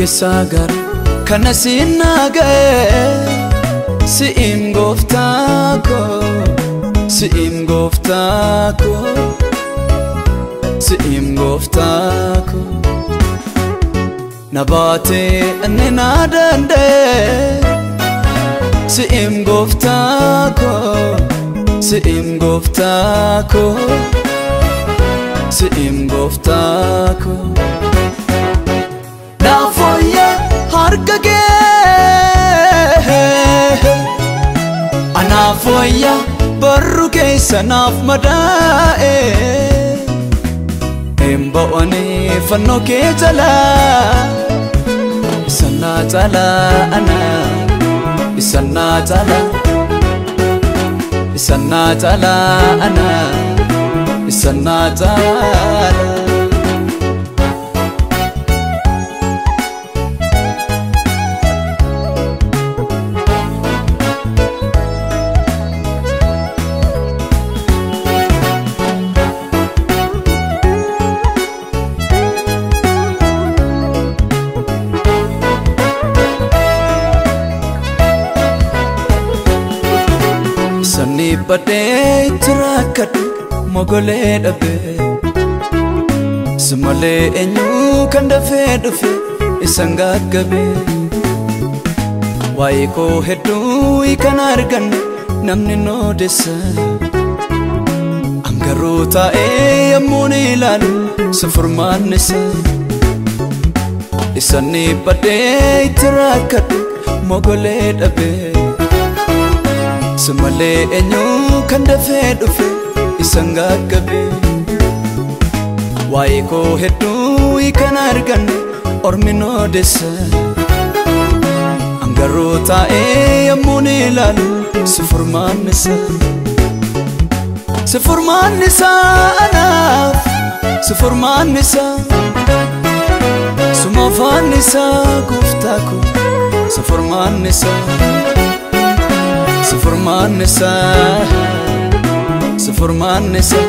sagar kana sinagae si'im goftako si'im goftako si'im goftako nabate anne nadande si'im goftako si'im goftako si'im goftako nafoye harkage anafoya barruke sanaf madae embaone fanno ke jala isanna jala ana isanna jala ana isanna jala Sani pade terakat mogole dabe semale enyu kan dafe isangat gabe wai ko hedu ikan argan namni no desa angaruta amuni lalu sefurman nisa isani pade terakat mogole dabe semale enyu kan dafe isangat gabe wai ko hedu ikan argan ormino desa angaruta amuni lalu sefurman nisa anaf sefurman nisa sumafan nisa guftako sefurman nisa sefurman nisa sefurman nisa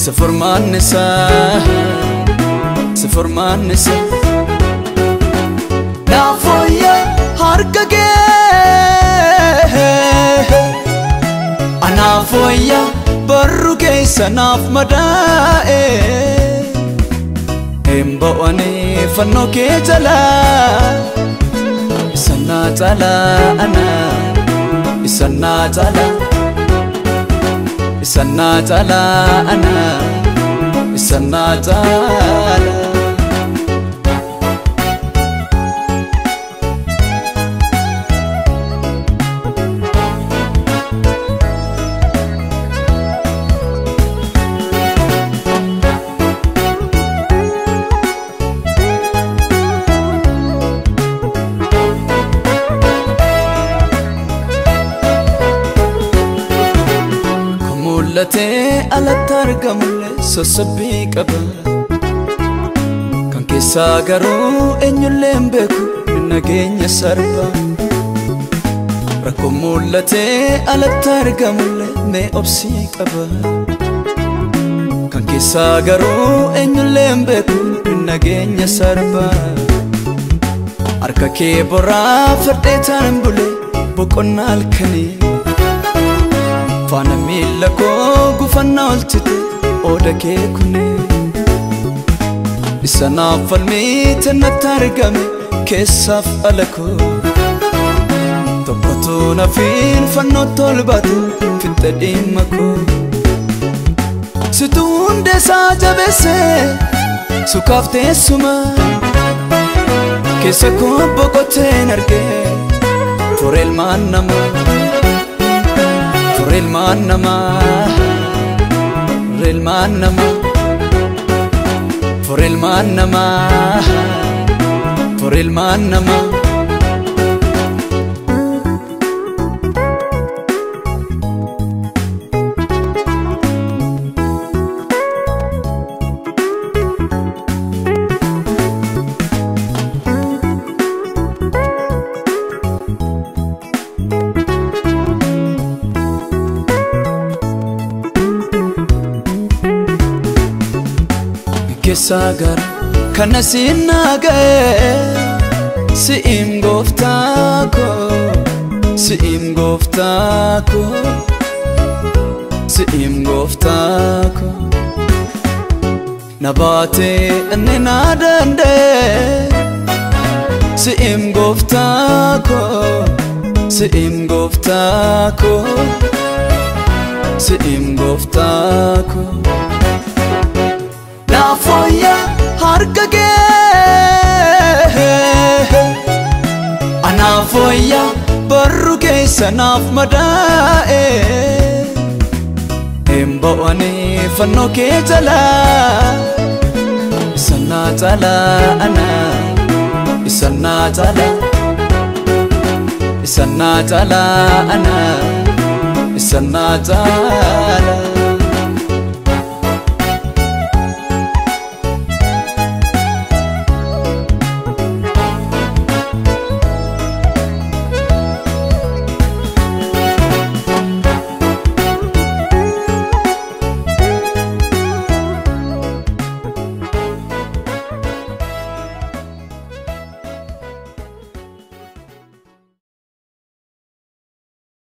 sefurman nisa sefurman nisa nafoye harkage anafoya barruke sanaf madae embaone fanno ke jala isanna jala ana isanna jala ana isanna jala late alatargamule sosabi qaba kan kessa garu enyulem beku nagenya sarba rakomulate alatargamule me obsi qaba kan kessa garu enyulem beku nagenya sarba arkake bora ferdetan bule boqonnal kani fana milako gufanna olchite odake kune isana falmit natargame kesaf alako topato nafin fanno tolbatu fitadimako situnde sajabese sukafte suma kesako bogote narge forel manama Rilmanama sagar kana sinagae si'im goftako si'im goftako si'im goftako nabate ninadande si'im goftako si'im goftako si'im goftako nafoya harkage anafoya barruke sanaf madae emboani fanno ke jala sanna jala ana isanna jala ana isanna jala